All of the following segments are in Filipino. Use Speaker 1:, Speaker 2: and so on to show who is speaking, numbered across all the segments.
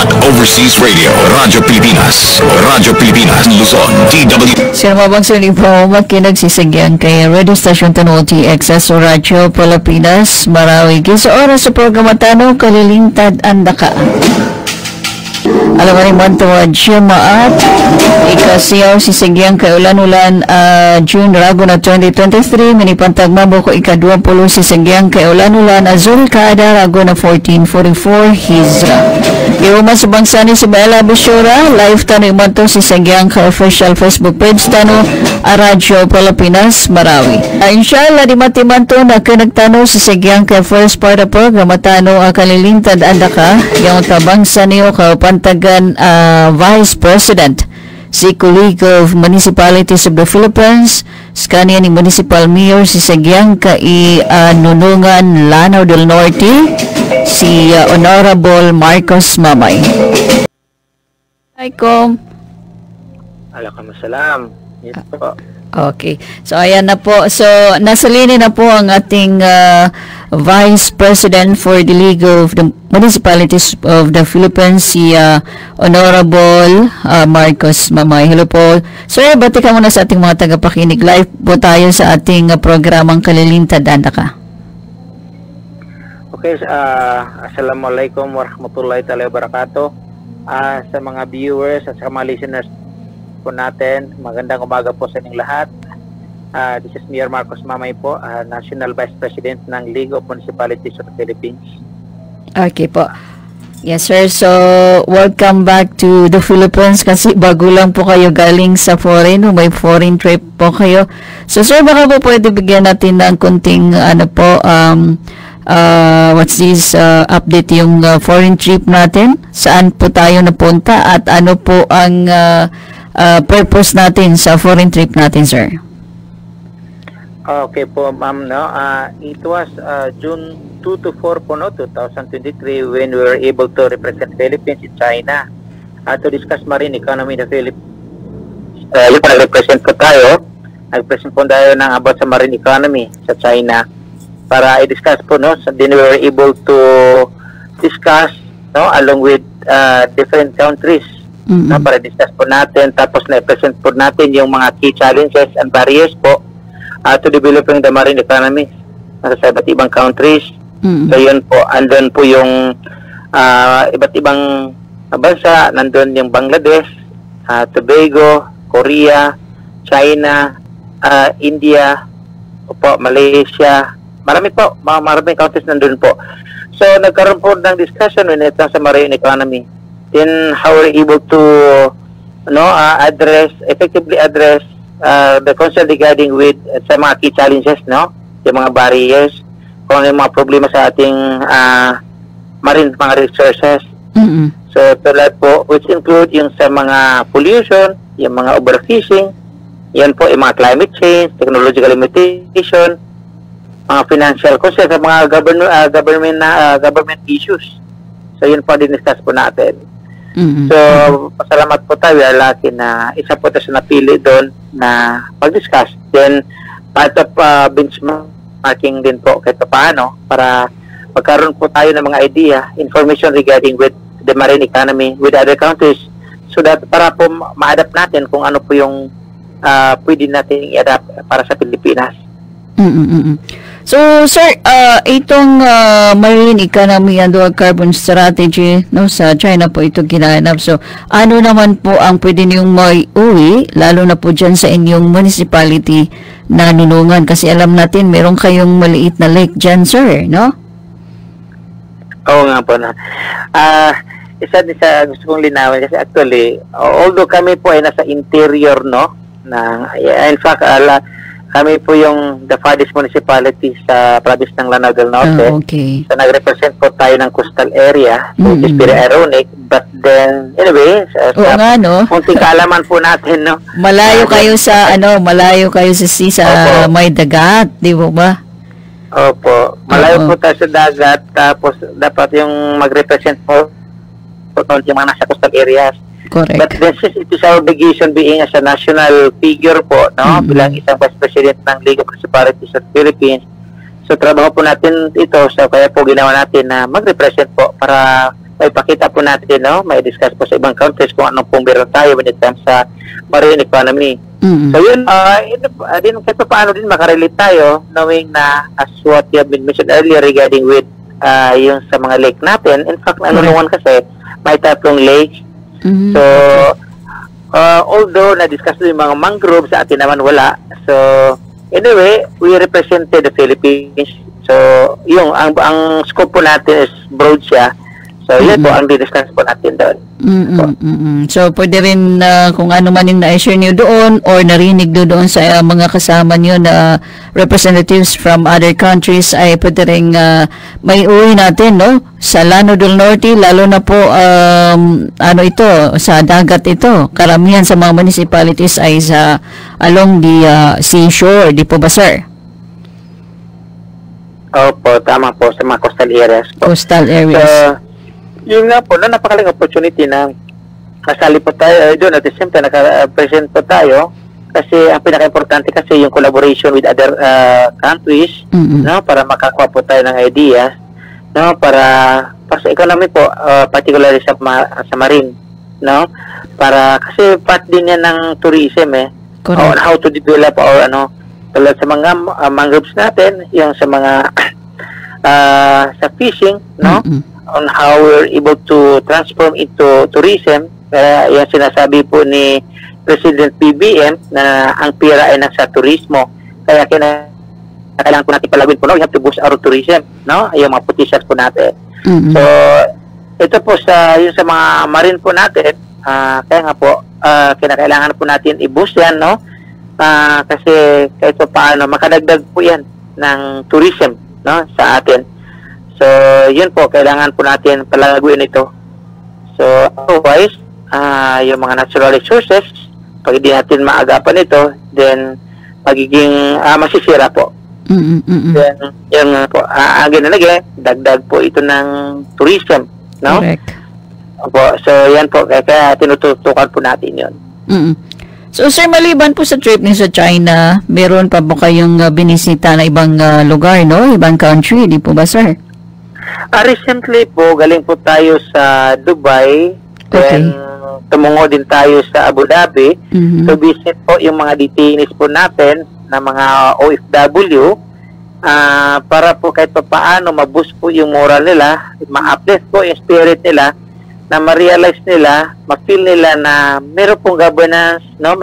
Speaker 1: Overseas Radio, Radyo Pilipinas, Luzon, DW.
Speaker 2: Sino mabang sili po makinagsisigyan kay Radio Station Tano TXS o Radyo Pilipinas, Marawi. Sa oras sa programa Tano, kalilintad andaka. Alam mo rin man tuwad siya maat ikasiyaw si Sigyang kay ulan-ulan June Rago na 2023 minipantag mabo ko ika-20 si Sigyang kay ulan-ulan Azul Kada Rago na 1444 Hizra. Iuman sa bangsa ni si Bella Bishura live tano iman to si Sigyang kay official Facebook page tano Radyo Pilipinas Marawi. Inshallah di matiman to na kinagtano si Sigyang kay first part of programa tano kalilintad andaka yung tabangsa niyo pantagan Vice President si League of Municipalities of the Philippines skanya ni Municipal Mayor si Sigyang kay Nunungan Lanao del Norte si Honorable Marcos Mamay. Assalamualaikum.
Speaker 3: Waalaikumsalam. Yes po.
Speaker 2: Okay. So, ayan na po. So, nasa linya na po ang ating Vice President for the League of the Municipalities of the Philippines, si Honorable Marcos Mamay. Hello po. Sir, bati ka muna sa ating mga tagapakinig. Live po tayo sa ating programang Kalilintad Andaka.
Speaker 3: Okay. Assalamualaikum warahmatullahi taala wabarakatuh. Sa mga viewers at sa mga listeners po natin, magandang umaga po sa inyong lahat. This is Mayor Marcos Mamay po, National Vice President ng League of Municipalities of the Philippines. Okay po.
Speaker 2: Yes sir, so welcome back to the Philippines kasi bago lang po kayo galing sa foreign, may foreign trip po kayo. So sir, baka po pwede bigyan natin ng kunting what's this update yung foreign trip natin? Saan po tayo napunta at ano po ang purpose natin sa foreign trip natin, sir?
Speaker 3: Okay po, ma'am, no? It was June 2 to 4 po, no, 2023 when we were able to represent Philippines in China to discuss marine economy in the Philippines. Yung nag-represent po tayo, nag-present po tayo ng about sa marine economy sa China para i-discuss po, no? So then we were able to discuss, no, along with different countries. No, para discuss po natin, tapos na-present po natin yung mga key challenges and barriers po to developing the marine economy sa iba't ibang countries. So yun po, andun po yung iba't ibang bansa, nandun yung Bangladesh, Tobago, Korea, China, India, po, Malaysia, maraming countries nandun po. So nagkaroon po ng discussion when it comes sa marine economy. Then how we're able to effectively address the concern regarding with sa mga key challenges, no, yung mga barriers, kung ano yung mga problema sa ating marine mga resources. So tulad po, which include yung sa mga pollution, yung mga overfishing, yan po yung mga climate change, technological limitation, mga financial concerns, sa mga government issues. So yun po din-discuss po natin. So, pasalamat po tayo. We are lucky na isa po tayo napili doon na pag-discuss. Then, part of benchmarking din po kahit paano para magkaroon po tayo ng mga idea, information regarding with the marine economy with other countries so that para po ma-adapt natin kung ano po yung pwede natin i-adapt para sa Pilipinas.
Speaker 2: So, sir, itong marine economy and dual carbon strategy, no, sa China po ito ginanap. So, ano naman po ang pwede niyong mai-uwi, lalo na po dyan sa inyong municipality na Nunungan? Kasi alam natin, meron kayong maliit na lake dyan, sir, no?
Speaker 3: Oo nga po na. Isa din sa gusto kong linawin kasi actually, although kami po ay nasa interior, no, in fact, kami po yung the farthest municipality sa province ng Lanao del Norte.
Speaker 2: Okay.
Speaker 3: So, nag-represent po tayo ng coastal area, which is very ironic. But then, anyway, kunting kaalaman po natin, no?
Speaker 2: Malayo kayo sa, sa may dagat, di ba ba?
Speaker 3: Opo. Malayo po tayo sa dagat, tapos dapat yung mag-represent po yung mga nasa coastal areas.
Speaker 2: Correct.
Speaker 3: But this is our obligation being as a national figure po, no? Bilang isang Vice President ng League of Municipalities of the Philippines. So, trabaho po natin ito. So, kaya po ginawa natin na mag-represent po para may pakita po natin, no? May discuss po sa ibang countries kung anong pong meron tayo when it comes sa marine economy. So yun, din kahit paano din makarelate tayo knowing na as what you have been mentioned earlier regarding with yung sa mga lake natin. In fact, nalulungan kasi may 3 lakes. So, although na-discuss yung mga mangrove, sa atin naman wala. So, anyway, we represented the Philippines. So, yung ang scope po natin is broad siya. So, yun po ang di-discuss po natin doon.
Speaker 2: So, pwede rin kung ano man yung na-share nyo doon or narinig doon sa mga kasama nyo na representatives from other countries ay pwede rin may uwi natin, no? Sa Llano del Norte, lalo na po ano ito, sa dagat ito. Karamihan sa mga municipalities ay sa along the seashore, di po ba, sir?
Speaker 3: Opo, tama po sa mga coastal areas po.
Speaker 2: Coastal areas.
Speaker 3: So, yun nga po, napakaling opportunity na kasali po tayo doon at the same time naka-present po tayo kasi ang pinaka-importante kasi yung collaboration with other countries, no, para makakuha po tayo ng ideas, no, para sa economy po, particularly sa marine, no, para kasi part din yan ng tourism on how to develop or tulad sa mga mangroves natin, yung sa mga sa fishing, no, on how we're able to transform into tourism. Kaya yung sinasabi po ni President PBM na ang pira ay nasa turismo. Kaya kailangan po natin palagin po, no? We have to boost our tourism, no? Yung mga potentials po natin. So, ito po yung sa mga marine po natin, kaya nga po, kinakailangan po natin i-boost yan, no? Kasi kahit pa paano, makadagdag po yan ng tourism, no? Sa atin. So, yun po, kailangan po natin palaguin ito. So, otherwise, yung mga natural resources, pag hindi natin maagapan ito, then magiging masisira po. Then, yun po, again and again, dagdag po ito ng tourism, no?
Speaker 2: Correct.
Speaker 3: Opo, so, yan po, kaya tinututukan po natin yun.
Speaker 2: So, sir, maliban po sa trip niyo sa China, meron pa po kayong binisita na ibang lugar, no? Ibang country, di po ba, sir?
Speaker 3: Recently po, galing po tayo sa Dubai, then tumungo din tayo sa Abu Dhabi to visit po yung mga detainees po natin na mga OFW para po kahit pa paano ma-boost po yung moral nila, ma-uplift po yung spirit nila, na ma-realize nila, ma-feel nila na meron pong governance, no?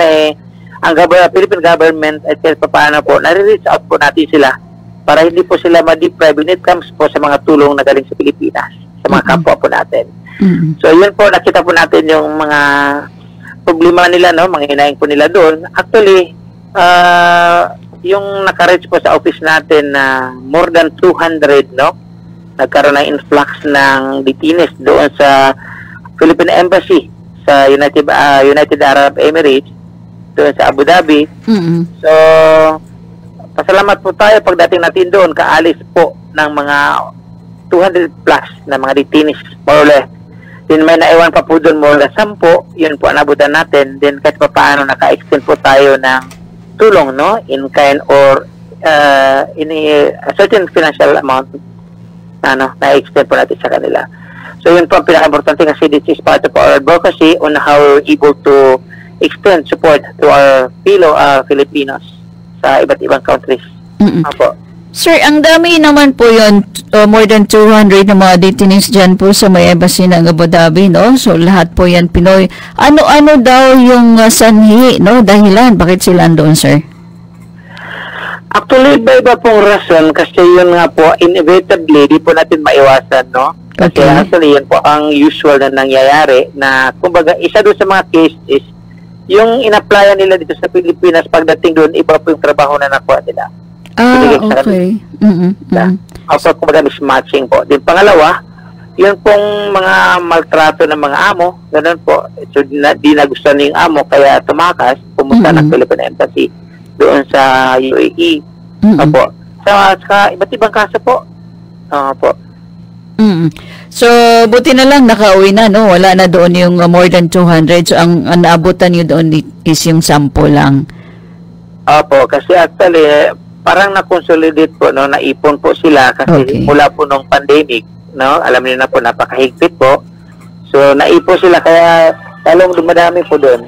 Speaker 3: Ang Philippine government at kahit pa paano po, nare-reach out po natin sila para hindi po sila ma-deprive when it comes po sa mga tulong na galing sa Pilipinas, sa mga kapwa po natin. So, yun po, nakita po natin yung mga problema nila, no? Mga hinaing po nila doon. Actually, yung naka-reach po sa office natin na more than 200, no? Nagkaroon ng influx ng detainees doon sa Philippine Embassy sa United Arab Emirates, doon sa Abu Dhabi. So, pasalamat po tayo pagdating natin doon, kaalis po ng mga 200 plus na mga detainees, more or less. Then may naiwan pa po doon more or less 10, yun po nabutan natin. Then kahit pa paano naka-extend po tayo ng tulong, no? In kind or in a certain financial amount, na-extend po natin sa kanila. So yun po ang pinaka-importante kasi this is part of our advocacy on how we're able to extend support to our fellow Filipinos sa iba't ibang countries. Apo.
Speaker 2: Sir, ang dami naman po yun, more than 200 na mga detainees dyan po sa may embassy ng Abu Dhabi, no? So, lahat po yan Pinoy. Ano daw yung sanhi, no? Dahilan, bakit sila doon, sir?
Speaker 3: Actually, iba pong rason kasi yun nga po, inevitably, di po natin maiwasan, no? Kasi actually, yun po ang usual na nangyayari na, kumbaga, isa doon sa mga case is yung in-applyan nila dito sa Pilipinas, pagdating doon, iba po yung trabaho na nakuha nila.
Speaker 2: Okay.
Speaker 3: Also, kumbaga, mismatching po. Din pangalawa, yun pong mga maltrato ng mga amo, ganun po. So, di nagustuhan yung amo, kaya tumakas, pumunta ng Philippine Embassy doon sa UAE. Opo. Sa iba't ibang kaso po. Opo.
Speaker 2: So, buti na lang nakauwi na, no? Wala na doon yung more than 200. So, ang naabutan nyo doon is yung 10 lang.
Speaker 3: Opo, kasi actually, parang na-consolidate po, no? Naipon po sila kasi mula po nung pandemic, no? Alam niyo na po, napakahigpit po. So, naipo sila, kaya talong dumadami po doon.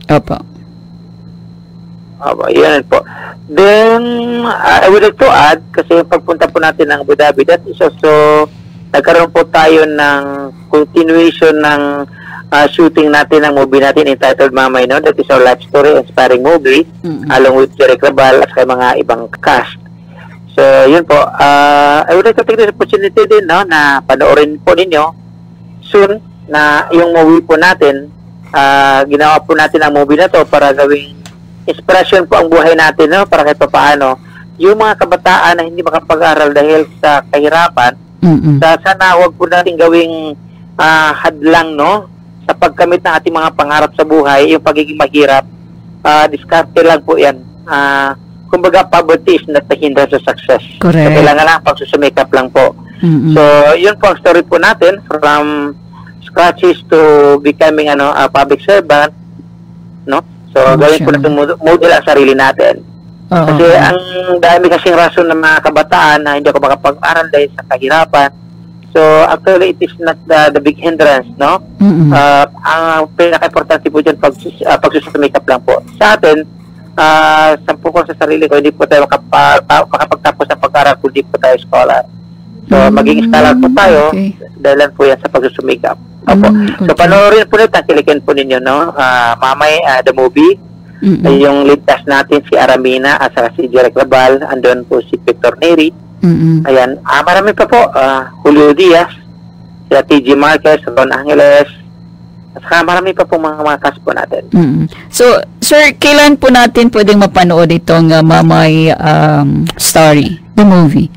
Speaker 2: Opo.
Speaker 3: Opo, yun po. Then, I would like to add, kasi pagpunta po natin ng Abu Dhabi, that is also, nagkaroon po tayo ng continuation ng shooting natin ng movie natin entitled Mamay, no? That is our life story, inspiring movie, along with Jerry Crabal at mga ibang cast. So, yun po. I would like to take this opportunity din, no, na panoorin po ninyo soon na yung movie po natin. Ginawa po natin ang movie na to para gawing inspiration po ang buhay natin, no, para kahit paano yung mga kabataan na hindi makapag-aral dahil sa kahirapan, sana wag po natin gawing hadlang, no, sa pagkamit ng ating mga pangarap sa buhay, yung pagiging mahirap, diskarte lang po yan. Kumbaga, poverty is not the hindrance to success.
Speaker 2: Correct.
Speaker 3: So, kailangan lang pagsusumikap lang po. So, yun po ang story po natin, from scratches to becoming a public servant, no? So, gawin po natin model ang sarili natin. Kasi ang dami kasing rason ng mga kabataan na hindi ako makapag-aral dahil sa kahirapan. So, actually, it is not the big hindrance, no? Ang pinaka-importante po dyan, pagsusumikap lang po. Sa atin, sampu ko sa sarili ko, hindi po tayo makapagtapos ng pag-aral kung hindi po tayo scholar. So, maging scholar po tayo, dahilan po yan sa pagsusumikap. Opo. So, panoorin po natin, kilikin po ninyo, no? Mamay, the movie, yung lead cast natin, si Aramina, at saka si Jerry Crabal, andun po si Victor Neri. Ayan, marami pa po, Julio Diaz, si TG Marquez, Ron Angeles, at saka marami pa po mga cast po natin.
Speaker 2: So, sir, kailan po natin pwedeng mapanood itong Mamay story, the movie?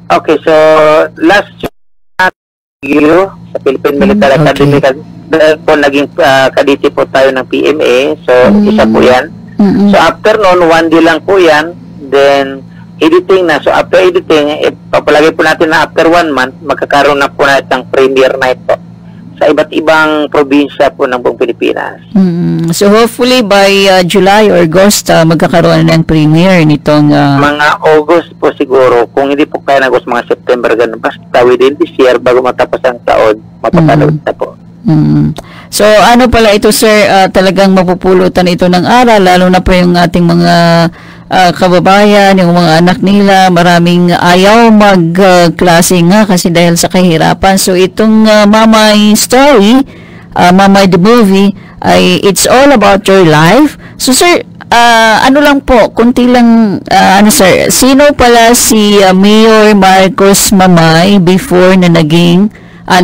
Speaker 3: Okay, so last year sa Philippine Military Academy, po naging kaditi po tayo ng PMA, so isa po yan. So after noon, 1 day lang po yan, then editing na. So after editing, papalagay po natin na after 1 month, magkakaroon na po natin ng premiere night po sa iba't ibang probinsya po ng buong Pilipinas.
Speaker 2: So hopefully by July or August, magkakaroon na ng premiere nitong...
Speaker 3: Mga August po siguro. Kung hindi po kaya ng August, mga September, ganun. Basta within this year, bago matapos ang taon, mapapanood na po.
Speaker 2: So ano pala ito, sir, talagang mapupulutan ito ng aral, lalo na po yung ating mga kababayan, yung mga anak nila, maraming ayaw magklase nga kasi dahil sa kahirapan. So itong Mamay story, Mamay the movie, ay it's all about your life. So sir, ano lang po, kunti lang, sir, sino pala si Mayor Marcos Mamay before na naging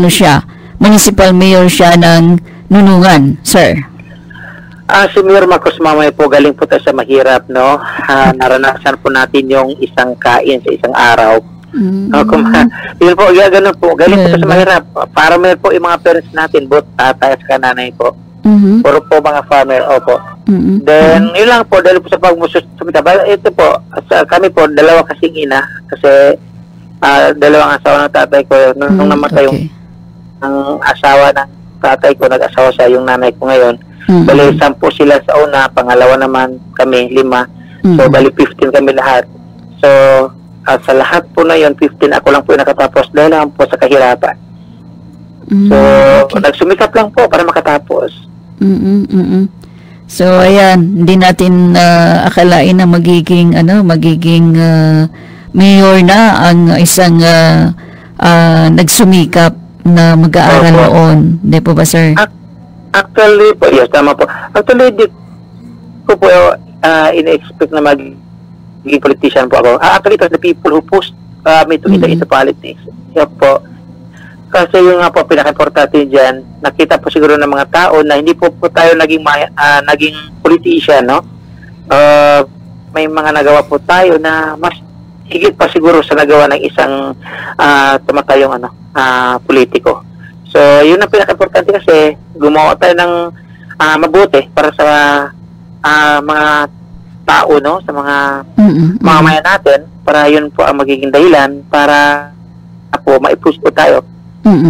Speaker 2: siya, municipal mayor siya ng Nunungan, sir?
Speaker 3: Si Mayor Marcos Mamay po, galing po tayo sa mahirap, no? Naranasan po natin yung isang kain sa isang araw. Yun po, ganun po. Galing po tayo sa mahirap. Para may po yung mga parents natin, both tatay at nanay po. Puro po mga farmer, opo. Then, yun lang po, dahil po sa pagmusumita. Ito po, kami po, dalawa kasing ina. Kasi, dalawang asawa ng tatay ko. Nung namatay yung asawa ng tatay ko, nag-asawa siya, yung nanay ko ngayon. Bali, 10 sila sa una, pangalawa naman kami, 5. So, bali, 15 kami lahat. So, sa lahat po na yun, 15, ako lang po yung nakatapos dahil lang po sa kahirapan. So, nagsumikap lang po para makatapos.
Speaker 2: So, ayan, hindi natin akalain na magiging mayor na ang isang nagsumikap na mag-aaral noon. Hindi po ba, sir?
Speaker 3: Actually po, yes, tama po. Actually, di ko po in-expect na magiging politician po ako. Actually, it was the people who pushed me to enter into politics. Yan po. Kasi yung nga po, pinaka-importante dyan, nakita po siguro ng mga tao na hindi po tayo naging politician, no? May mga nagawa po tayo na mas higit pa siguro sa nagawa ng isang tumatayong politiko. So, yun ang pinaka-importante kasi gumawa tayo ng mabuti para sa mga tao, no? Sa mga mamamayan natin, para yun po ang magiging dahilan para po ma-push po tayo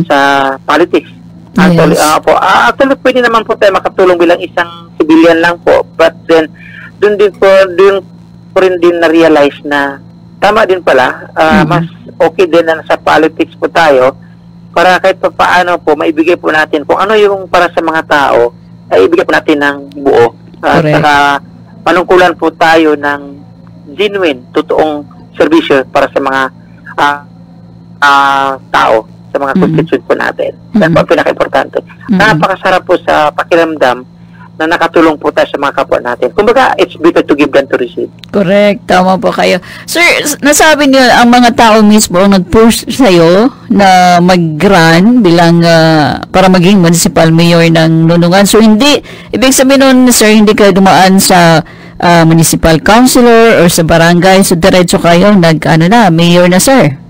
Speaker 3: sa politics. Actually, actually, pwede naman po tayo makatulong bilang isang civilian lang po. But then, dun po rin din na-realize na tama din pala, mas okay din na nasa politics po tayo para kahit pa paano po maibigay po natin kung ano yung para sa mga tao ay ibigay po natin ng buo. At
Speaker 2: Correct.
Speaker 3: saka panungkulan po tayo ng genuine, totoong serbisyo para sa mga tao, sa mga constituent po natin. Yan po ang pinaka-importante. Napakasarap po sa pakiramdam na nakatulong po tayo sa mga kapwa natin. Kumbaga, it's better to give than to receive.
Speaker 2: Correct. Tama po kayo. Sir, nasabi niyo ang mga tao mismo ang nag-push sa'yo na mag-run bilang para maging municipal mayor ng Nunungan. So, hindi, ibig sabihin nun, sir, hindi kayo dumaan sa municipal councilor or sa barangay. So, diretso kayo mayor na, sir.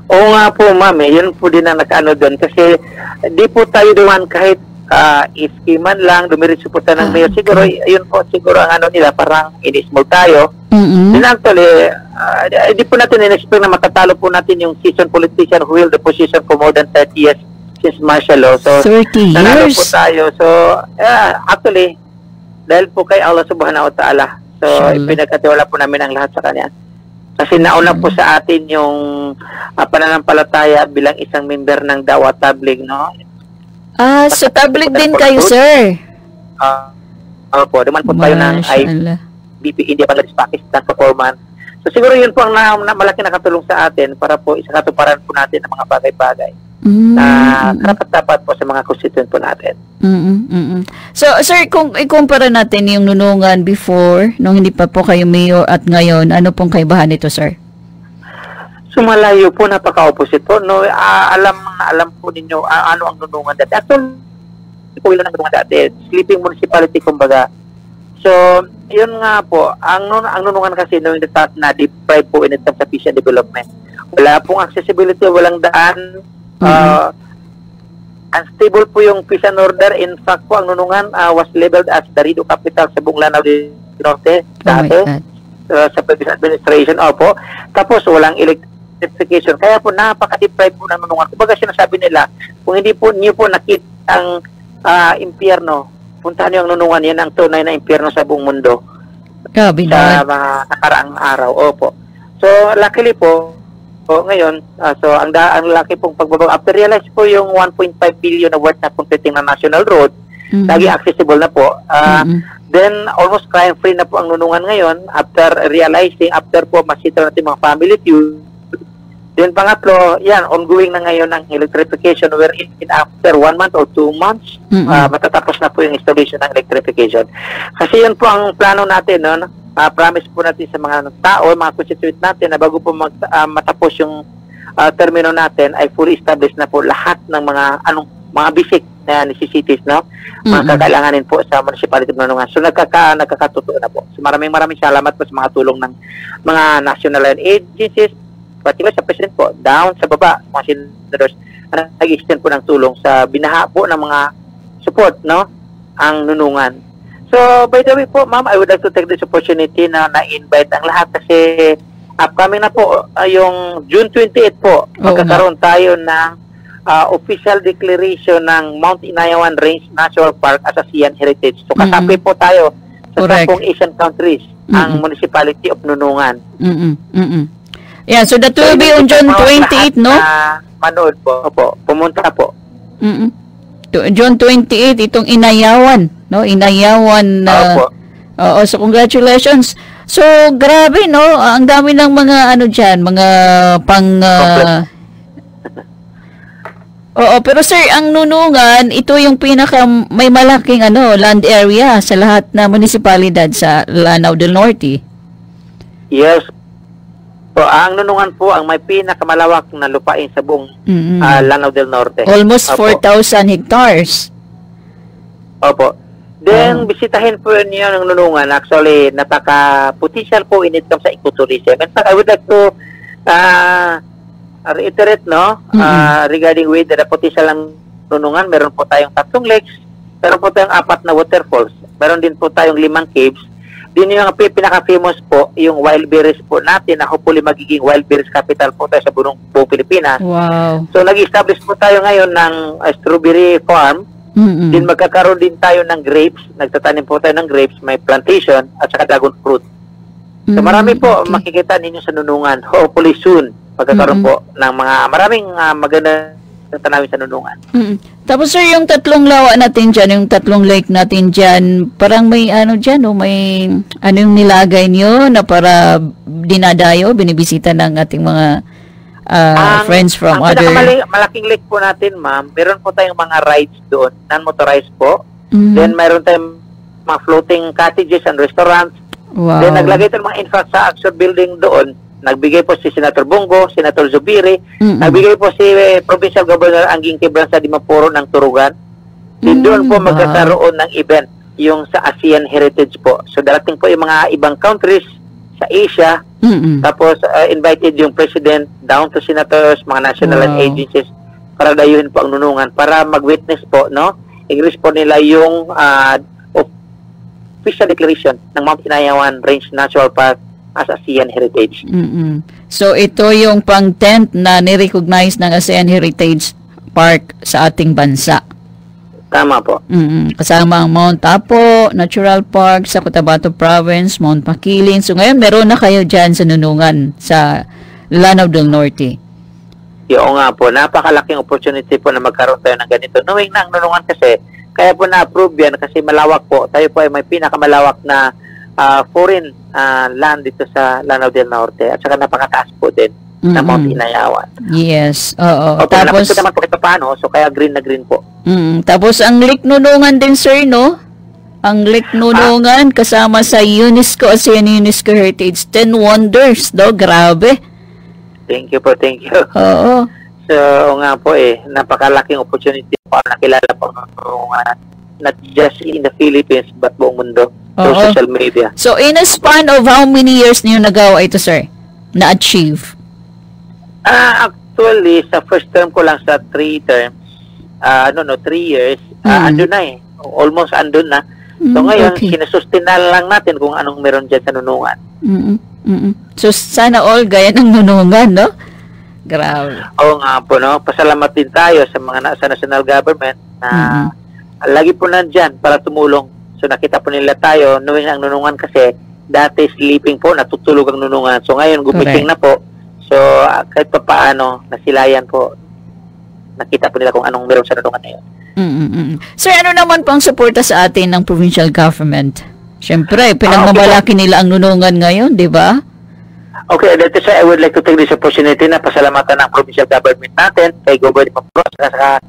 Speaker 3: Oo nga po, ma'am. Yun po din ang nakaano doon. Kasi di po tayo duman kahit iski man lang, dumiritso po tayo ng mayor. Siguro, yun po, siguro ang ano nila, parang in-small tayo. Then actually, di po natin in-expect na matatalo po natin yung seasoned politician who held the position for more than 30 years since martial law. So,
Speaker 2: 30
Speaker 3: nanalo
Speaker 2: years?
Speaker 3: po tayo. So, actually, dahil po kay Allah subhanahu wa ta'ala. So, pinagkatiwala po namin ang lahat sa kanya. Kasi nauna po sa atin yung pananampalataya bilang isang member ng Dawah Tabligh, no?
Speaker 2: So tabligh din kayo, sir.
Speaker 3: Opo, duman po tayo ng
Speaker 2: Mashallah.
Speaker 3: IBP, India, Bangladesh, Pakistan, performance. So siguro yun po ang malaki nakatulong sa atin para po isakatuparan po natin ang mga bagay-bagay na karapat-dapat po sa mga constituent po natin.
Speaker 2: So, sir, kung ikumpara natin yung Nunungan before, nung hindi pa po kayo mayor at ngayon, ano pong kaibahan nito, sir?
Speaker 3: Sumalayo po, napaka-opposite po. No, alam po ninyo ano ang Nunungan dati. Actually, po ilan ang Nunungan dati. Sleeping municipality, kumbaga. So, yun nga po, ang Nunungan kasi noong the na deprived po in terms of vision development. Wala pong accessibility, walang daan. Unstable po yung peace and order. In fact po, ang Nunungan was labeled as the Rido capital sa buong Lanao del Norte dati. Sa previous administration. Opo. Tapos, walang electrification. Kaya po, napaka-deprived po ng Nunungan. Kumbaga sinasabi nila, kung hindi po niyo po nakita ang impyerno, puntahan niyo ang Nunungan. Yan ang tunay na impyerno sa buong mundo. Sa mga nakaraang araw. Opo. So, luckily po, ngayon, ang laki pong pagbabago. After realize po yung 1.5 billion na worth na completing na national road, lagi accessible na po. Then, almost crime-free na po ang Nunungan ngayon after realizing, after po masita natin mga family feud. Then, pangatlo, yan, ongoing na ngayon ang electrification wherein after 1 month or 2 months, matatapos na po yung installation ng electrification. Kasi yan po ang plano natin, no? Promise po natin sa mga tao, mga constituent natin na bago po matapos yung termino natin ay fully established na po lahat ng mga basic na necessities, no? Mga kakailanganin po sa municipality ng Nunungan. So nagkakatotoo na po. So maraming salamat po sa mga tulong ng mga national agencies, pati sa President po, down sa baba, mga senators, nag-extend po ng tulong sa binaha po ng mga support, no? Ang Nunungan. So, by the way po, ma'am, I would like to take this opportunity na na-invite ang lahat kasi upcoming na po, yung June 28 po, magkakaroon tayo ng official declaration ng Mount Inayawan Range National Park as a CN Heritage. So, kasapi po tayo sa 10 Asian countries, ang Municipality of Nunungan.
Speaker 2: Yeah, so that will be on June 28, no?
Speaker 3: Manood po, pumunta po.
Speaker 2: June 28, itong Inayawan, no? Inayawan. So congratulations. So, grabe, no? Ang dami ng mga dyan, mga pero sir, ang Nunungan, ito yung may malaking land area sa lahat na munisipalidad sa Lanao del Norte.
Speaker 3: Yes. So, ang Nunungan po ang may pinakamalawak na lupain sa buong Lanao del Norte.
Speaker 2: Almost 4,000 hectares.
Speaker 3: Opo. Then, bisitahin po niyo ng Nunungan. Actually, napaka-potential po in it comes sa ecotourism. In fact, I would like to reiterate, no? Regarding with the potential ng Nunungan, meron po tayong 3 lakes, meron po tayong 4 na waterfalls, meron din po tayong 5 caves. Din yung pinaka-famous po, yung wild berries po natin na hopefully magiging wild berries capital po tayo sa buong Pilipinas.
Speaker 2: Wow.
Speaker 3: So, nag-establish po tayo ngayon ng strawberry farm. Din magkakaroon din tayo ng grapes. Nagtatanim po tayo ng grapes, may plantation at saka dragon fruit. So marami po
Speaker 2: okay.
Speaker 3: makikita ninyo sa Nunungan. Hopefully soon, pagkakaroon po ng mga maraming maganda na tanawin sa Nunungan.
Speaker 2: Tapos sir, yung tatlong lawa natin dyan, yung tatlong lake natin dyan, parang may ano dyan, may ano yung nilagay nyo na para dinadayo, binibisita ng ating mga friends from
Speaker 3: ang
Speaker 2: other...
Speaker 3: malaking lake po natin, ma'am, meron po tayong mga rides doon, non-motorized po.
Speaker 2: Mhm.
Speaker 3: Then mayroon tayong mga floating cottages and restaurants.
Speaker 2: Wow.
Speaker 3: Then naglagay tayo ng mga infrastructure building doon. Nagbigay po si Senator Bongo, Senator Zubiri, nagbigay po si Provincial Governor Angging Quebran sa Dimapuro ng Turugan. Then doon po magkakaroon ng event, yung sa ASEAN Heritage po. So darating po yung mga ibang countries sa Asia. Tapos invited yung President down to senators, mga national and agencies para dayuhin po ang Nunungan para mag-witness po, no? I-release po nila yung official declaration ng Mount Inayawan Range National Park as ASEAN Heritage.
Speaker 2: So ito yung pang-10th na ni-recognize ng ASEAN Heritage Park sa ating bansa.
Speaker 3: Tama po.
Speaker 2: Kasama ang Mount Apo Natural Park sa Cotabato Province, Mount Makiling. So ngayon meron na kayo dyan sa Nunungan, sa Lanao del Norte.
Speaker 3: Oo nga po, napakalaking opportunity po na magkaroon tayo ng ganito. Knowing na ang Nunungan kasi, kaya po na-approve yan kasi malawak po. Tayo po ay may pinakamalawak na foreign land dito sa Lanao del Norte at saka napakataas po din na Mount Inayawan.
Speaker 2: Yes, oo.
Speaker 3: Opo,
Speaker 2: Tapos
Speaker 3: naman po ito paano, so kaya green na green po.
Speaker 2: Tapos ang Lake Nunungan din, sir, no? Ang Lake Nunungan kasama sa UNESCO, ASEAN UNESCO Heritage 10 Wonders, do? Grabe.
Speaker 3: Thank you po, thank you.
Speaker 2: Oo.
Speaker 3: So, nga po napakalaking opportunity po nakilala po not just in the Philippines but buong mundo through social media.
Speaker 2: So, in a span of how many years niyo nagawa ito, sir? Na-achieve?
Speaker 3: Actually, sa first term ko lang sa 3 terms, 3 years, andun na almost andun na. So ngayon, sinusustain na lang natin kung anong meron dyan sa Nunungan.
Speaker 2: So sana all gaya ng Nunungan, no? Grabe.
Speaker 3: Oo nga po, no? Pasalamat din tayo sa mga sa national government na lagi po nandyan para tumulong. So nakita po nila tayo, knowing ang Nunungan kasi, dati sleeping po, natutulog ang Nunungan. So ngayon, gumising na po. So kahit pa paano, nasilayan po, nakita po nila kung anong meron sa Nunungan na yun.
Speaker 2: Sir, ano naman pang suporta sa atin ng provincial government? Siyempre, pinagmamalaki nila ang Nunungan ngayon, di ba?
Speaker 3: Okay, that is why I would like to take this opportunity na pasalamatan ng provincial government natin, kay Governor Dimapuro, sa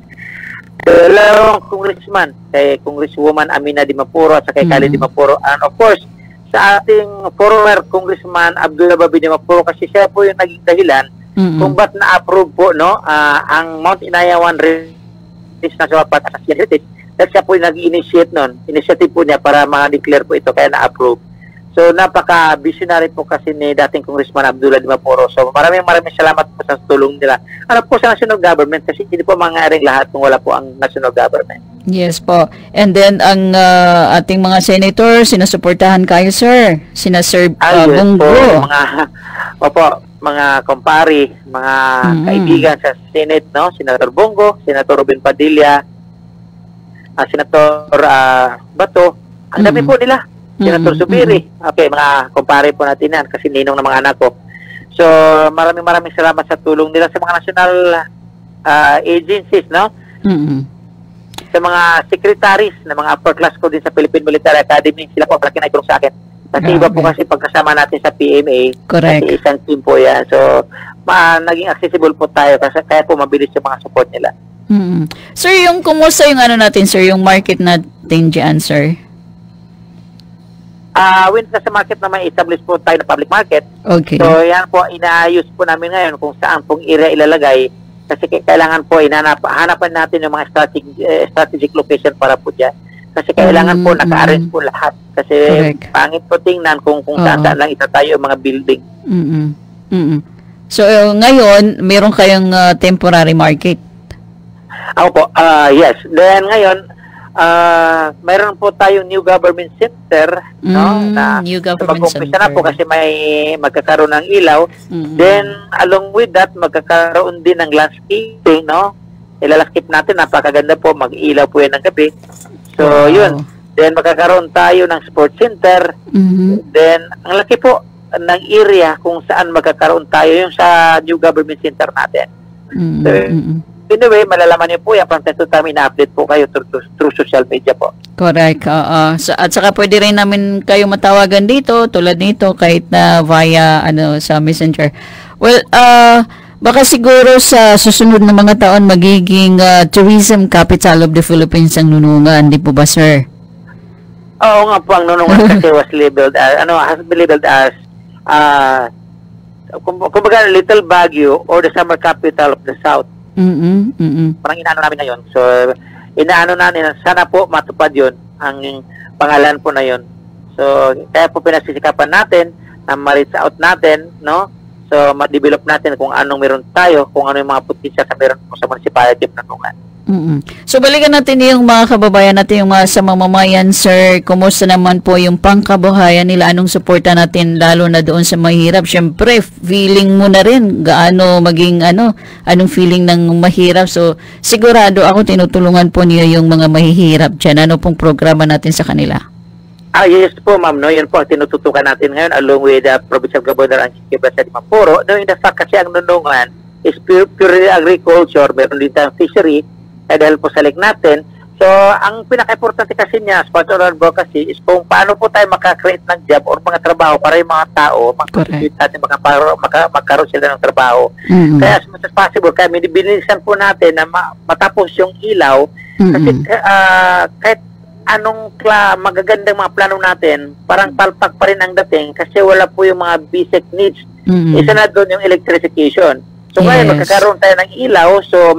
Speaker 3: dalawang congressman, kay Congresswoman Amina Dimapuro at sa kay Kali Dimapuro, and of course, sa ating former Congressman Abdullah Babi Dimapuro, kasi siya po yung naging dahilan kung ba't na-approve po ang Mount Inayawan Range National Park as ASEAN Heritage. Dahil siya po yung nag-initiate nun. Initiative po niya para ma-declare po ito, kaya na-approve. So, napaka-visionary po kasi ni dating Congressman Abdullah Dimapuro. So, maraming salamat po sa tulong nila. Ano po sa national government kasi hindi po mangyaring lahat kung wala po ang national government.
Speaker 2: Yes po. And then, ang ating mga senators, sinusuportahan kayo, sir. Sina Sir Bongo. Mga kumpari, mga kaibigan sa Senate, no? Senator Bongo, Senator Robin Padilla, Senator Bato. Ang dami po nila. Senator Zubiri. Okay, mga kumpare po natin yan kasi ninong ng mga anak ko. So, maraming salamat sa tulong nila sa mga national agencies, no? Sa mga secretaries na mga upper class ko din sa Philippine Military Academy, sila po palaki na itulong sa akin. Kasi iba po kasi pagkasama natin sa PMA, correct,
Speaker 3: kasi isang team po yan. So, naging accessible po tayo kasi kaya po mabilis yung mga support nila.
Speaker 2: Sir, yung kumusta yung natin, sir, yung market natin dyan, sir?
Speaker 3: When sa market na may establish po tayo na public market, so yan po, inaayos po namin ngayon kung saan pong area ilalagay kasi kailangan po, hanapan natin yung mga strategic location para po dyan. Kasi kailangan po naka-arrange po lahat. Kasi pangit po tingnan kung saan lang itatayo yung mga building. So ngayon, meron kayong temporary market? Ako po, yes. Then ngayon, mayroon po tayong new government center, no? Na
Speaker 2: new government center.
Speaker 3: Na po kasi may magkakaroon ng ilaw. Then along with that, magkakaroon din ng landscaping, no? Ilalaskip natin, napakaganda po, mag-ilaw po yan ng gabi. So yun. Then magkakaroon tayo ng sports center. Then ang laki po ng area kung saan magkakaroon tayo, yung sa new government center natin. So, anyway, malalaman niyo po yan from time to time, ina-update po kayo through social media po.
Speaker 2: Correct. At saka pwede rin namin kayo matawagan dito, tulad nito, kahit na via sa Messenger. Well, baka siguro sa susunod na mga taon magiging tourism capital of the Philippines ang Nunungan, di po ba, sir?
Speaker 3: Oo nga po, ang Nunungan kasi was labeled as, has been labeled as, kumbaga, Little Baguio or the summer capital of the South. Parang inaano namin ngayon. So, inaano namin, sana po matupad yun, ang pangalan po na yun. So, kaya po pinasisikapan natin na ma-reach out natin, no? So, ma-develop natin kung anong meron tayo, kung ano yung mga potensyal na meron po sa municipality of Nunungan.
Speaker 2: So, balikan natin yung mga kababayan natin, yung mga sa mamamayan, sir. Kumusta naman po yung pangkabuhayan nila? Anong suporta natin lalo na doon sa mahirap? Siyempre, feeling mo na rin gaano maging anong feeling ng mahirap. So, sigurado ako tinutulungan po niyo yung mga mahihirap dyan. Ano pong programa natin sa kanila?
Speaker 3: Yes po, ma'am. No? Yun po ang tinututukan natin ngayon along with the Provincial Governor Angie Basa de Mampuro. No, in the fact kasi ang Nunungan is purely agriculture. Meron din tayong fishery dahil po sa lake natin. So, ang pinaka-importante kasi niya, sponsor advocacy, is kung paano po tayo makakreate ng job or mga trabaho para yung mga tao, mag-contribute natin, magkaroon sila ng trabaho. Kaya as much as possible, kaya binilisan po natin na matapos yung ilaw, kasi kahit anong magagandang mga plano natin, parang palpak pa rin ang dating kasi wala po yung mga basic needs. Isa na doon yung electrification. So ngayon, magkakaroon tayo ng ilaw, so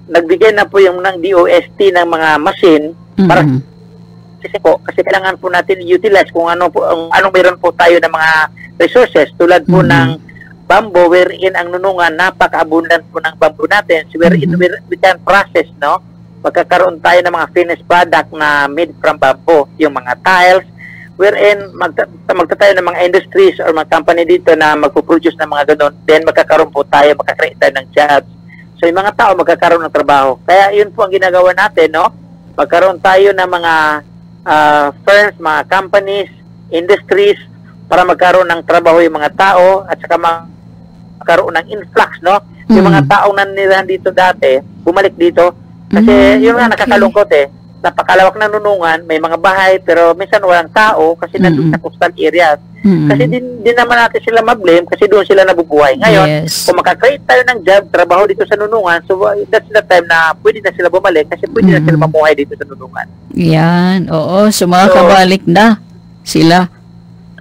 Speaker 3: nagbigay na po yung ng DOST ng mga machine para kasi kailangan po natin utilize kung anong meron po tayo ng mga resources tulad po ng bamboo wherein ang Nunungan napaka-abundant po ng bamboo natin, so wherein we can process, no? Magkakaroon tayo ng mga finished product na made from bamboo, yung mga tiles, wherein magtatayo ng mga industries or mga company dito na magpo-produce ng mga ganun, then magkakaroon po tayo, magkakreate tayo ng jobs. So yung mga tao magkakaroon ng trabaho. Kaya yun po ang ginagawa natin, no? Magkaroon tayo ng mga firms, mga companies, industries, para magkaroon ng trabaho yung mga tao at saka magkaroon ng influx, no? Yung mga taong nanirahan dito dati, bumalik dito. Kasi yun nga nakakalungkot napakalawak na Nunungan, may mga bahay pero minsan walang tao kasi nandun sa coastal areas. Kasi din naman natin sila ma-blame kasi doon sila nabubuhay. Ngayon, kung makakreate tayo ng job, trabaho dito sa Nunungan, so that's the time na pwede na sila bumalik kasi pwede na sila mamuhay dito sa Nunungan.
Speaker 2: Yan, oo. So makakabalik na sila.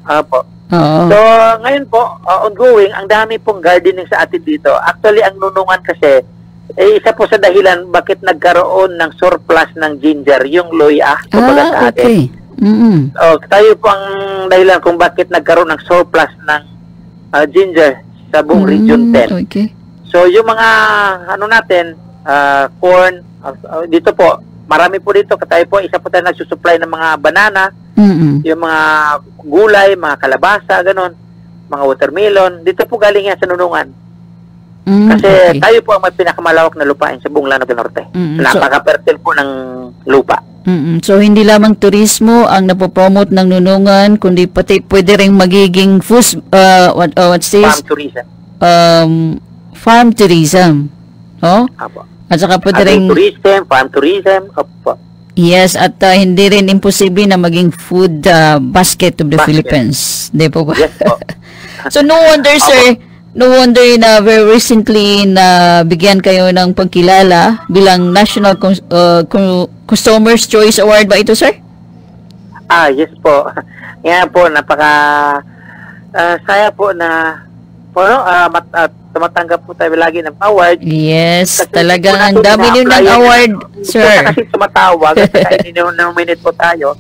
Speaker 3: Apo.
Speaker 2: Oo.
Speaker 3: So, ngayon po, ongoing, ang dami pong gardening sa atin dito. Actually, ang Nunungan kasi, isa po sa dahilan bakit nagkaroon ng surplus ng ginger, yung loya, kumbaga sa atin. Tayo po ang dahilan kung bakit nagkaroon ng surplus ng ginger sa buong Region 10.
Speaker 2: Okay.
Speaker 3: So, yung mga, natin, corn, dito po, marami po dito. Tayo po, isa po tayo nagsusupply ng mga banana, yung mga gulay, mga kalabasa, ganun, mga watermelon. Dito po galing yan sa Nunungan. Kasi tayo po ang may pinakamalawak na lupain sa buong Lanao del Norte. Napaka-fertile po ng lupa.
Speaker 2: So, hindi lamang turismo ang napopromote ng Nunungan, kundi pati pwede rin magiging what's this?
Speaker 3: Farm tourism.
Speaker 2: Farm tourism. Oh?
Speaker 3: Apo.
Speaker 2: At saka pwede rin...
Speaker 3: farm tourism. Apo.
Speaker 2: Yes, at hindi rin imposible na maging food basket of the Philippines. Di po ba?
Speaker 3: Yes po.
Speaker 2: So, no wonder, sir, no wonder na very recently na bigyan kayo ng pagkilala bilang National Customer's Choice Award ba ito, sir?
Speaker 3: Yes po. Nga po, saya po na tumatanggap po tayo lagi ng award.
Speaker 2: Yes,
Speaker 3: kasi
Speaker 2: talagang ang dami din ng award, sir.
Speaker 3: Kasi tumatawag, kasi nominate po tayo.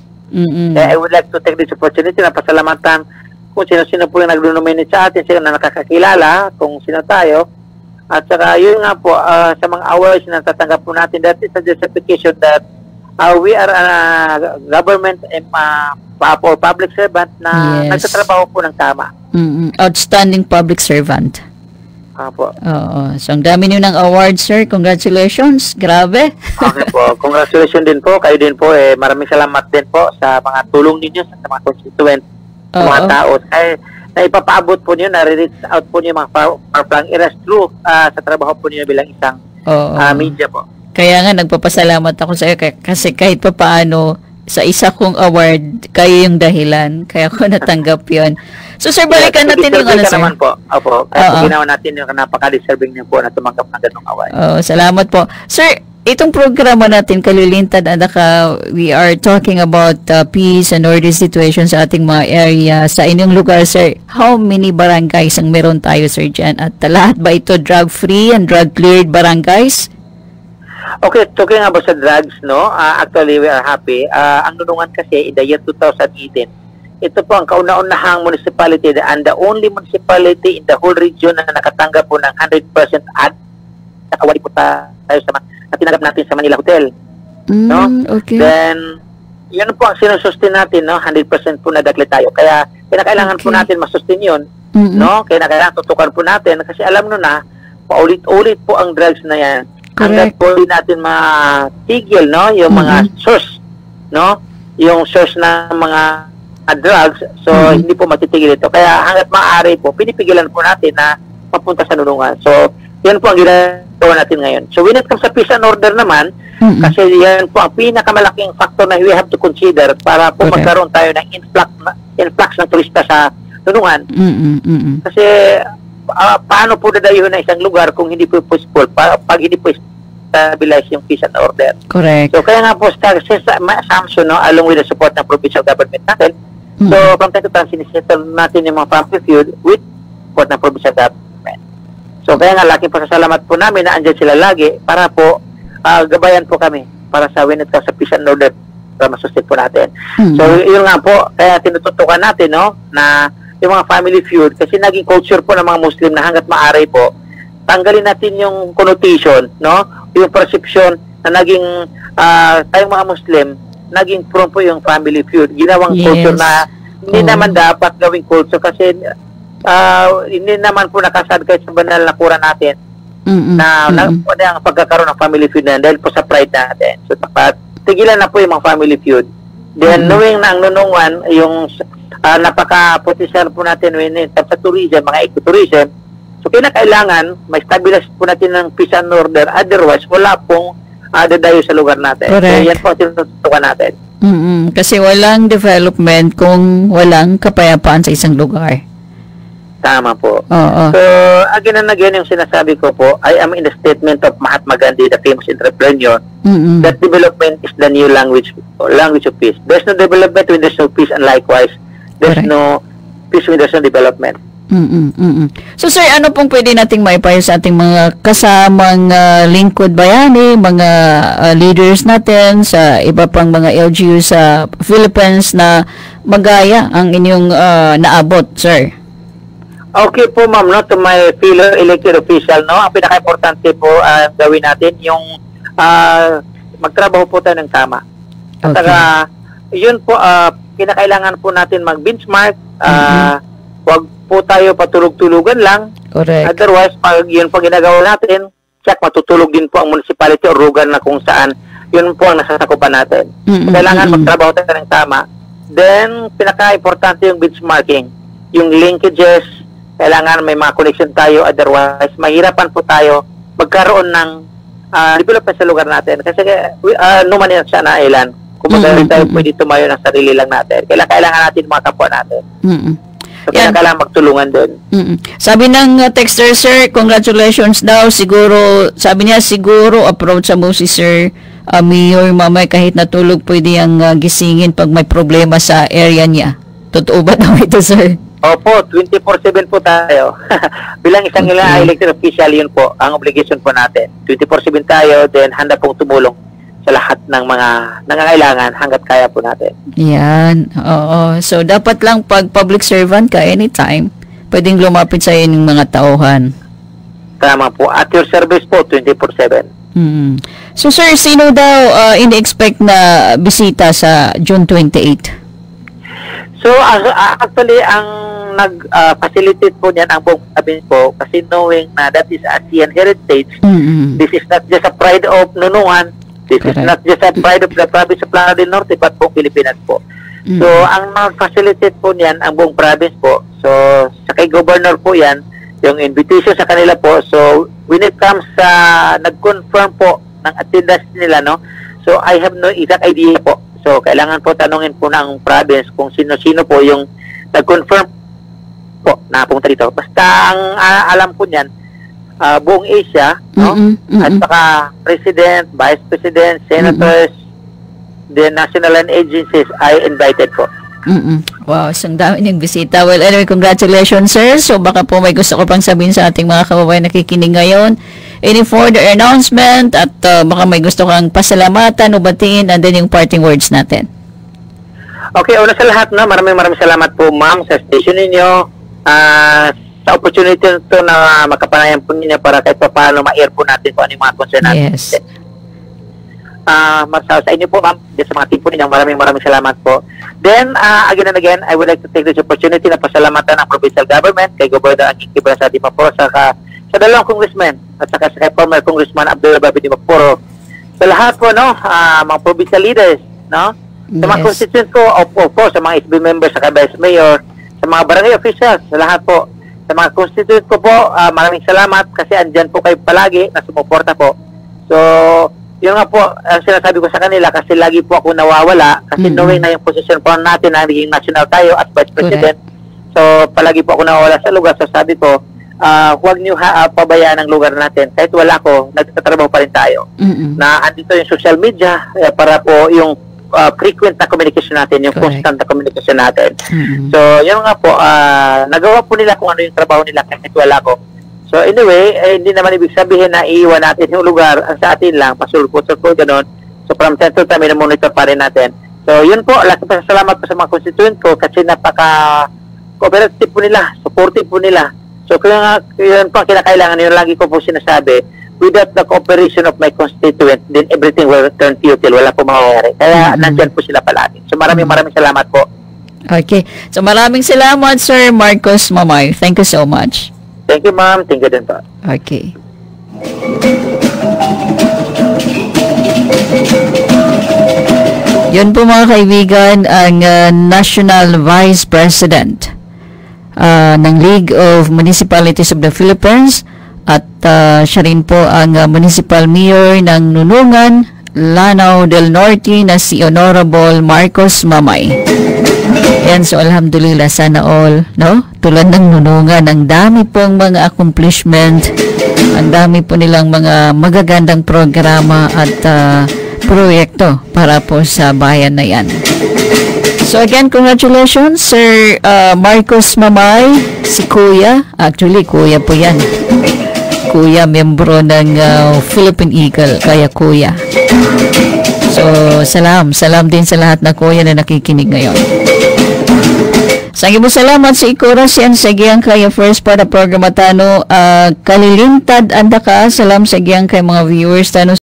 Speaker 3: I would like to take this opportunity na pasalamatan kung sino-sino po yung nag-nominate sa atin, sila na nakakakilala kung sino tayo. At saka yun nga po, sa mga awards na natatanggap po natin, that is a justification that we are a government or public servant na nagtatrabaho po ng tama.
Speaker 2: Outstanding public servant.
Speaker 3: Apo.
Speaker 2: Oo. So, ang dami niyo ng award, sir. Congratulations. Grabe.
Speaker 3: Okay po. Congratulations din po. Kayo din po. Maraming salamat din po sa mga tulong ninyo sa mga constituent, sa mga tao. na ipapaabot po niyo, na-reach out po niyo mga far-flung areas through sa trabaho po niyo bilang isang media po.
Speaker 2: Kaya nga nagpapasalamat ako sa iyo kasi kahit pa paano sa isa kong award, kayo yung dahilan. Kaya ko natanggap yun. So, sir, balikan natin yung ano, sir.
Speaker 3: Naman po. Opo. Kaya ginawa natin yung napaka-deserving niyo po na tumanggap ng ganong award.
Speaker 2: Salamat po. Sir, itong programa natin, Kalilintad Andaka, we are talking about peace and order situation sa ating mga area. Sa inyong lugar, sir, how many barangays ang meron tayo, sir, dyan? At lahat ba ito drug-free and drug-cleared barangays?
Speaker 3: Okay, talking about sa drugs, no? Actually, we are happy. Ang Nunungan kasi in the year 2018, ito po ang kauna-unahang municipality and the only municipality in the whole region na nakatanggap po ng 100% ad. Nakawali po tayo na tinanggap natin sa Manila Hotel. No?
Speaker 2: Okay.
Speaker 3: Then, yun po ang sinusustain natin, no? 100% po nadakli tayo. Kaya, kinakailangan po natin masustain yun. No? Kaya kailangan tutukan po natin kasi alam nyo na, paulit-ulit po ang drugs na yan. Hanggang po din natin matigil, no? Yung mga source, no? Yung source ng mga drugs. So, hindi po matitigil ito. Kaya hanggat maaari po, pinipigilan po natin na mapunta sa Nunungan. So, yan po ang ginagawa natin ngayon. So, when it comes sa peace and order naman, kasi yan po ang pinakamalaking factor na we have to consider para po magkaroon tayo ng influx ng turista sa Nunungan. Kasi, paano po dadayuhin na isang lugar kung hindi po peaceful, pag hindi po stabilize yung peace and order.
Speaker 2: Correct.
Speaker 3: So, kaya nga po, my assumption, no, along with the support ng provincial government natin, so, from time to time, sinisettle natin yung mga family feud with support ng provincial government. So, kaya nga, laking pasasalamat po namin na andyan sila lagi para po gabayan po kami para sa when it comes sa peace and order para masustain po natin. So, yun nga po, kaya tinututukan natin, no, na yung mga family feud, kasi naging culture po ng mga Muslim na hanggat maaari po, tanggalin natin yung connotation, no? Yung perception na naging tayong mga Muslim, naging prone po yung family feud. Ginawang culture na hindi naman dapat gawing culture kasi hindi naman po nakasad kahit sa banal na Quran natin na ang pagkakaroon ng family feud na dahil po sa pride natin. So, dapat tigilan na po yung mga family feud. Then, knowing na ang Nunungan, yung napaka-potensyal po natin sa tourism, mga ecotourism. So, kailangan ma-stabilize po natin ng peace and order. Otherwise, wala pong dadayo sa lugar natin.
Speaker 2: Correct.
Speaker 3: So, yan po ang tinututukan natin.
Speaker 2: Kasi walang development kung walang kapayapaan sa isang lugar.
Speaker 3: Tama po. So, again and again, yung sinasabi ko po, I am in the statement of Mahatma Gandhi, the famous entrepreneur, that development is the new language of peace. There's no development when there's no peace, and likewise, there's no peace when there's no development.
Speaker 2: So, sir, ano pong pwede nating maipayo sa ating mga kasamang lingkod bayani, mga leaders natin sa iba pang mga LGU sa Philippines na magaya ang inyong naabot, sir?
Speaker 3: Okay po, ma'am, no, to my fellow elected official, no, ang pinaka-importante po gawin natin yung magtrabaho po tayo ng tama. At yun po, kinakailangan po natin mag-benchmark, wag po tayo patulog-tulugan lang.
Speaker 2: Correct.
Speaker 3: Otherwise, pag yun po ginagawa natin, check, matutulog din po ang municipality o lugar na kung saan yun po ang nasasakupan natin. Kailangan magtrabaho tayo ng tama. Then, pinaka-importante yung benchmarking. Yung linkages, kailangan may mga connection tayo. Otherwise, mahirapan po tayo magkaroon ng development sa lugar natin. Kasi numan yan siya na ilan. Kung magaling tayo, pwede tumayo ng sarili lang natin. Kailangan natin mga kapwa natin. So, kailangan magtulungan doon.
Speaker 2: Sabi ng texter, sir, congratulations daw. Siguro, sabi niya, siguro approach mo si Sir Mayor mamay kahit natulog pwede ang gisingin pag may problema sa area niya. Totoo ba daw ito, sir?
Speaker 3: Opo, 24/7 po tayo. Bilang isang elected official, yun po, ang obligation po natin. 24/7 tayo, then handa pong tumulong sa lahat ng mga nangangailangan hanggat kaya po natin.
Speaker 2: Yan, oo. So, dapat lang pag public servant ka anytime, pwedeng lumapit sa inyong mga tauhan.
Speaker 3: Tama po. At your service po, 24/7.
Speaker 2: So, sir, sino daw ini-expect na bisita sa June 28?
Speaker 3: So, actually, ang nag-facilitate po niyan ang buong province po kasi knowing na that is ASEAN heritage, this is not just a pride of Nunungan, this is not just a pride of the province of Lanao del Norte, but po Pilipinas po. So, ang mag-facilitate po niyan, ang buong province po. So, sa kay governor po yan, yung invitation sa kanila po. So, when it comes sa nag-confirm po ng attendance nila, no? So, I have no exact idea po. So, kailangan po tanungin po ng province kung sino-sino po yung nag-confirm po na pumunta dito. Basta ang alam ko niyan, buong Asia, no? At saka President, Vice President, Senators, the national and agencies ay invited po.
Speaker 2: Wow, isang dami niyong bisita. Well, anyway, congratulations, sir. So, baka po may gusto ko pang sabihin sa ating mga kababayan nakikinig ngayon. Any further announcement at baka may gusto kang pasalamatan o batiin and then yung parting words natin.
Speaker 3: Okay, una sa lahat, no, maraming salamat po, ma'am, sa station ninyo. Sa opportunity to na makapanayan po ninyo para kahit pa paano ma-air po natin kung ano yung mga concern natin.
Speaker 2: Yes.
Speaker 3: Sa inyo po, ma'am, sa mga team po ninyo, maraming salamat po. Then, again and again, I would like to take this opportunity na pasalamatan ang provincial government, kay Governor Angking Quibala sa Dimapuro, sa dalawang congressman, at saka sa kay former Congressman Abdul Babi Dimapuro. Sa lahat po, no, mga provincial leaders, no, sa mga constituent ko, po, sa mga SB members, sa Vice Mayor, sa mga barangay officials, sa lahat po, sa mga constituent ko po, maraming salamat kasi andyan po kayo palagi na sumuporta po. So, yun nga po, ang sinasabi ko sa kanila kasi lagi po ako nawawala kasi knowing na yung position po natin na naging national tayo at Vice President. So, palagi po ako nawawala sa lugar. So, sabi ko, huwag niyo pabayaan ang lugar natin. Kahit wala ko, nagtatrabaho pa rin tayo. Na andito yung social media para po yung frequent na communication natin, yung constant na communication natin. So, yun nga po, nagawa po nila kung ano yung trabaho nila kahit wala ko. So anyway, hindi naman ibig sabihin na iiwan natin yung lugar. Ang sa atin lang, pasulpo-sulpo, gano'n. So from time to time, monitor pa rin natin. So yun po, laki pa salamat po sa mga constituent ko kasi napaka-cooperative po nila, supportive po nila. So yun po ang kinakailangan, yun lagi ko po sinasabi, without the cooperation of my constituent, then everything will turn futile. Wala po mangyayari. Kaya nandyan po sila palagi. So maraming salamat po.
Speaker 2: Okay. So maraming salamat, Sir Marcos Mamay. Thank you so much.
Speaker 3: Thank you, ma'am. Thank you din po.
Speaker 2: Okay. Yun po mga kaibigan, ang National Vice President ng League of Municipalities of the Philippines at siya rin po ang Municipal Mayor ng Nunungan, Lanao del Norte na si Honorable Marcos Mamay. Yan, so alhamdulillah, sana all, no? Tulad ng Nunungan, ang dami pong mga accomplishment, ang dami po nilang mga magagandang programa at proyekto para po sa bayan na yan. So again, congratulations, Sir Marcos Mamay, si Kuya, actually Kuya po yan. Kuya, membro ng Philippine Eagle, kaya Kuya. So, salam din sa lahat na Kuya na nakikinig ngayon. Saging mo salamat sa ikuras yan sa giyang kaya first para programa tano kalilintad anda ka salam sa giyang kay mga viewers tano